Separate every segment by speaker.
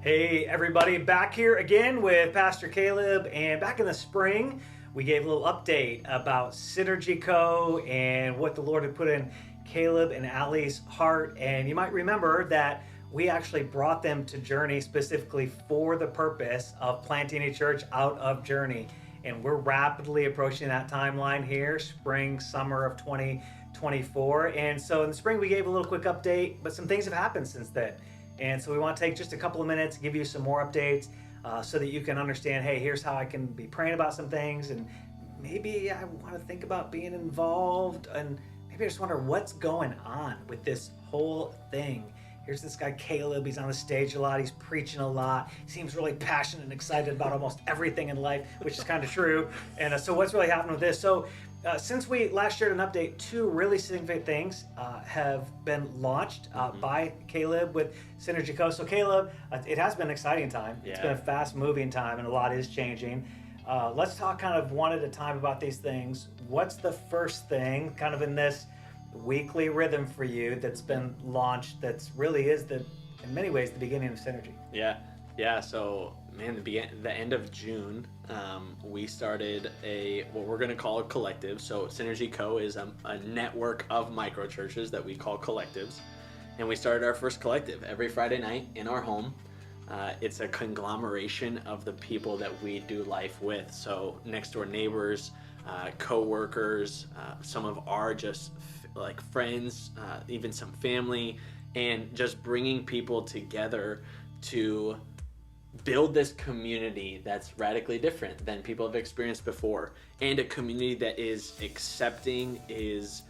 Speaker 1: Hey everybody, back here again with Pastor Caleb, and back in the spring we gave a little update about Synergy Co. and what the Lord had put in Caleb and Allie's heart. And you might remember that we actually brought them to Journey specifically for the purpose of planting a church out of Journey. And we're rapidly approaching that timeline here, spring, summer of 2024. And so in the spring we gave a little quick update, but some things have happened since then. And so we want to take just a couple of minutes, give you some more updates so that you can understand, hey, here's how I can be praying about some things. And maybe I want to think about being involved. And maybe I just wonder what's going on with this whole thing. Here's this guy, Caleb. He's on the stage a lot. He's preaching a lot. He seems really passionate and excited about almost everything in life, which is kind of true. And so what's really happened with this? So since we last shared an update, two really significant things have been launched by Caleb with Synergy Co. So Caleb, it has been an exciting time. Yeah. It's been a fast-moving time, and a lot is changing. Let's talk kind of one at a time about these things. What's the first thing kind of in this weekly rhythm for you that's been launched that's really is in many ways the beginning of Synergy?
Speaker 2: Yeah. So man, the end of June, we started what we're going to call a collective. So Synergy Co. is a network of micro churches that we call collectives, and we started our first collective every Friday night in our home. It's a conglomeration of the people that we do life with. So next door neighbors, co-workers, some of our just like friends, even some family, and just bringing people together to build this community that's radically different than people have experienced before, and a community that is accepting, is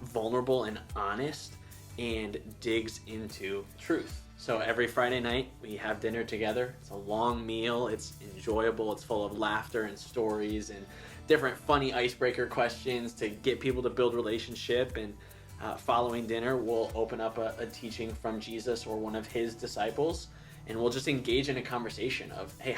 Speaker 2: vulnerable and honest, and digs into truth. So every Friday night we have dinner together. It's a long meal. It's enjoyable. It's full of laughter and stories and different funny icebreaker questions to get people to build relationship. And following dinner, we'll open up a teaching from Jesus or one of his disciples, and we'll just engage in a conversation of, hey,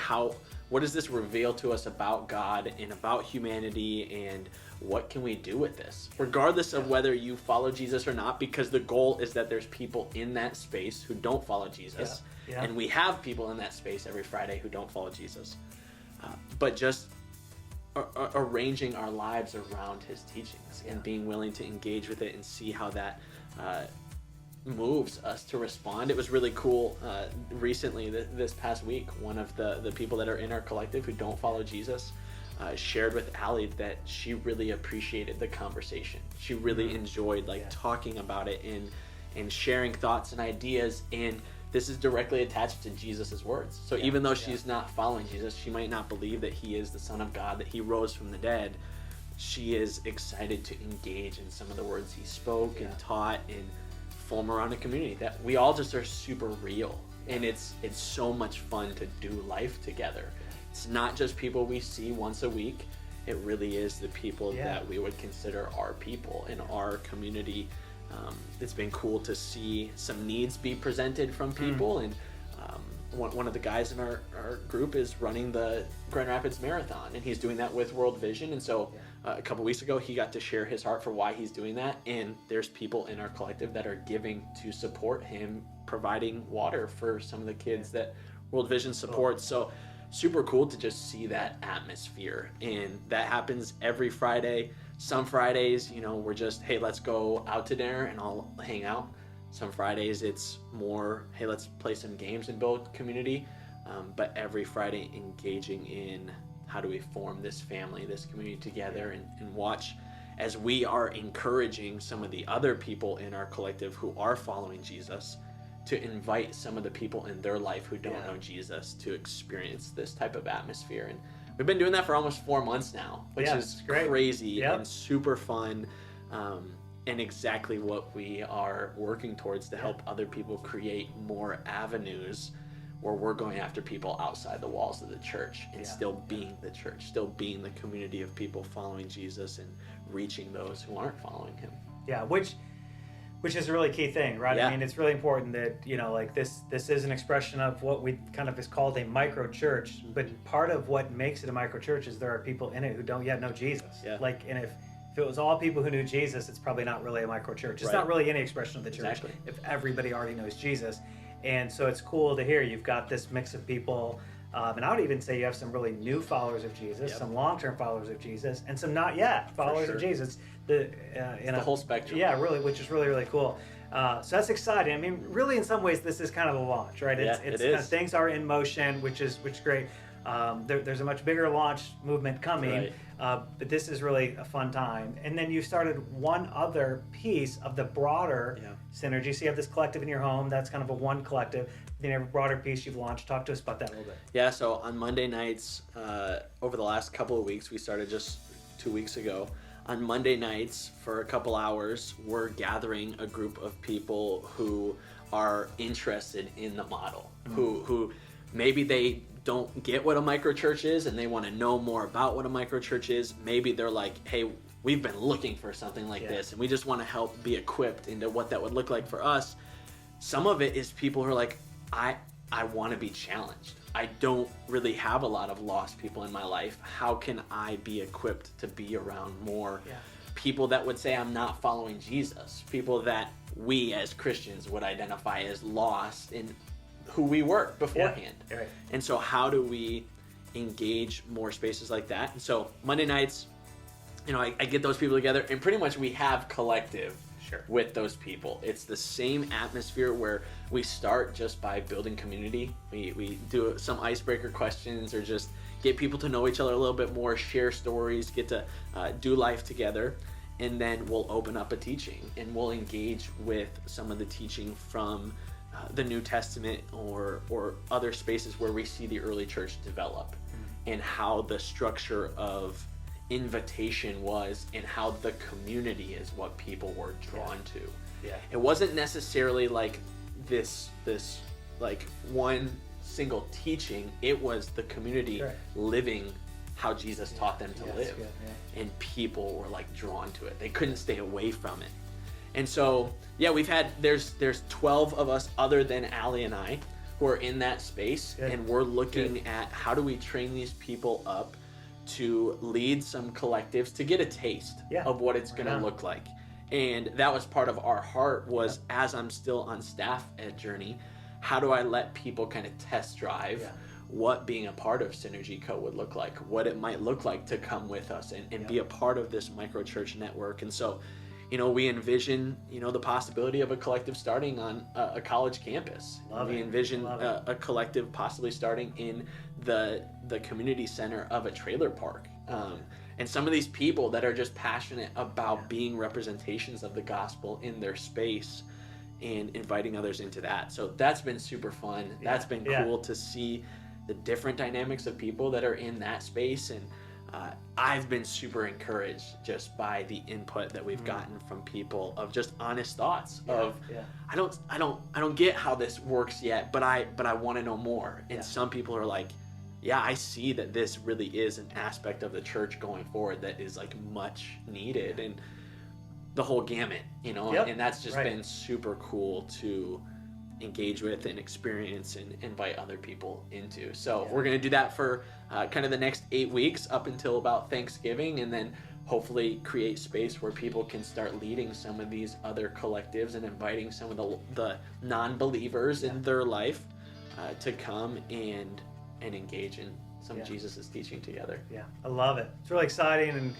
Speaker 2: what does this reveal to us about God and about humanity, and what can we do with this? Regardless of whether you follow Jesus or not, because the goal is that there's people in that space who don't follow Jesus. Yeah. And we have people in that space every Friday who don't follow Jesus. But just arranging our lives around his teachings and being willing to engage with it and see how that moves us to respond. It was really cool. Recently, this past week, one of the people that are in our collective who don't follow Jesus shared with Allie that she really appreciated the conversation. She really enjoyed talking about it and sharing thoughts and ideas. And this is directly attached to Jesus's words. So even though she's not following Jesus, she might not believe that he is the Son of God, that he rose from the dead. She is excited to engage in some of the words he spoke and taught, and form around a community that we all just are super real. And it's so much fun to do life together. It's not just people we see once a week. It really is the people that we would consider our people in our community. It's been cool to see some needs be presented from people. And one of the guys in our group is running the Grand Rapids Marathon, and he's doing that with World Vision. And so a couple weeks ago, he got to share his heart for why he's doing that. And there's people in our collective that are giving to support him, providing water for some of the kids that World Vision supports. So super cool to just see that atmosphere. And that happens every Friday. Some Fridays, we're just, hey, let's go out to dinner and I'll hang out. Some Fridays it's more, hey, let's play some games and build community. But every Friday engaging in how do we form this family, this community together, and watch as we are encouraging some of the other people in our collective who are following Jesus to invite some of the people in their life who don't know Jesus to experience this type of atmosphere. And we've been doing that for almost 4 months now, which is crazy and super fun. And exactly what we are working towards to help other people create more avenues where we're going after people outside the walls of the church and still being the church, still being the community of people following Jesus and reaching those who aren't following him.
Speaker 1: Yeah, which is a really key thing, right? I mean, it's really important that, this is an expression of what we kind of is called a micro church, but part of what makes it a micro church is there are people in it who don't yet know Jesus. Yeah. And if it was all people who knew Jesus, it's probably not really a micro church. It's not really any expression of the church if everybody already knows Jesus. And so it's cool to hear you've got this mix of people. And I would even say you have some really new followers of Jesus, some long-term followers of Jesus, and some not yet followers of Jesus.
Speaker 2: The whole spectrum.
Speaker 1: Yeah, really, which is really, really cool. So that's exciting. I mean, really, in some ways, this is kind of a launch, right? It's
Speaker 2: it is.
Speaker 1: Kind of, things are in motion, which is great. There's a much bigger launch movement coming, but this is really a fun time. And then you started one other piece of the broader synergy. So you have this collective in your home. That's kind of a one collective. Then you have a broader piece you've launched. Talk to us about that a little bit.
Speaker 2: Yeah, so on Monday nights, over the last couple of weeks, we started just 2 weeks ago. On Monday nights, for a couple hours, we're gathering a group of people who are interested in the model, who maybe they don't get what a microchurch is and they want to know more about what a microchurch is. Maybe they're like, hey, we've been looking for something like this, and we just want to help be equipped into what that would look like for us. Some of it is people who are like, I want to be challenged. I don't really have a lot of lost people in my life. How can I be equipped to be around more people that would say I'm not following Jesus? People that we as Christians would identify as lost in who we were beforehand.
Speaker 1: Right.
Speaker 2: And so how do we engage more spaces like that? And so Monday nights, I get those people together, and pretty much we have collective with those people. It's the same atmosphere where we start just by building community. We do some icebreaker questions, or just get people to know each other a little bit more, share stories, get to do life together. And then we'll open up a teaching, and we'll engage with some of the teaching from the New Testament or other spaces where we see the early church develop, and how the structure of invitation was, and how the community is what people were drawn to. It wasn't necessarily like this like one single teaching. It was the community living how Jesus taught them to live. And people were like drawn to it. They couldn't stay away from it. And so there's 12 of us other than Allie and I who are in that space, and we're looking at how do we train these people up to lead some collectives, to get a taste of what it's going to look like. And that was part of our heart, was as I'm still on staff at Journey, how do I let people kind of test drive what being a part of Synergy Co. would look like, what it might look like to come with us and be a part of this microchurch network. And so, we envision, the possibility of a collective starting on a college campus. We envision a collective possibly starting in the community center of a trailer park. And some of these people that are just passionate about being representations of the gospel in their space, and inviting others into that. So that's been super fun. That's been cool to see the different dynamics of people that are in that space. And I've been super encouraged just by the input that we've gotten from people, of just honest thoughts of I don't get how this works yet, but I want to know more. And some people are like, I see that this really is an aspect of the church going forward that is like much needed, and the whole gamut, and that's just been super cool to engage with and experience and invite other people into. So we're going to do that for kind of the next 8 weeks up until about Thanksgiving, and then hopefully create space where people can start leading some of these other collectives and inviting some of the non-believers in their life to come and engage in some Jesus' teaching together.
Speaker 1: I love it. It's really exciting. And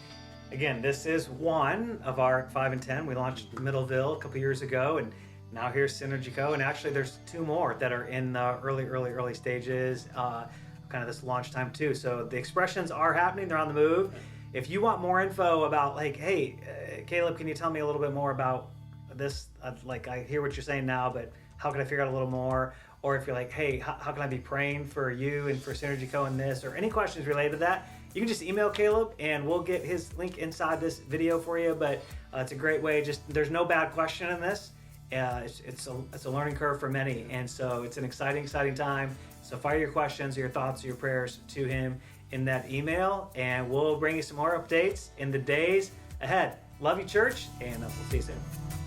Speaker 1: again, this is one of our 5 and 10. We launched Middleville a couple years ago, and now here's Synergy Co. And actually there's 2 more that are in the early stages, kind of this launch time too. So the expressions are happening. They're on the move. If you want more info about like, hey, Caleb, can you tell me a little bit more about this? I hear what you're saying now, but how can I figure out a little more? Or if you're like, hey, how can I be praying for you and for Synergy Co. in this, or any questions related to that, you can just email Caleb and we'll get his link inside this video for you. But it's a great way. There's no bad question in this. It's a learning curve for many, and so it's an exciting time. So fire your questions, your thoughts, your prayers to him in that email, and we'll bring you some more updates in the days ahead. Love you, church, and we'll see you soon.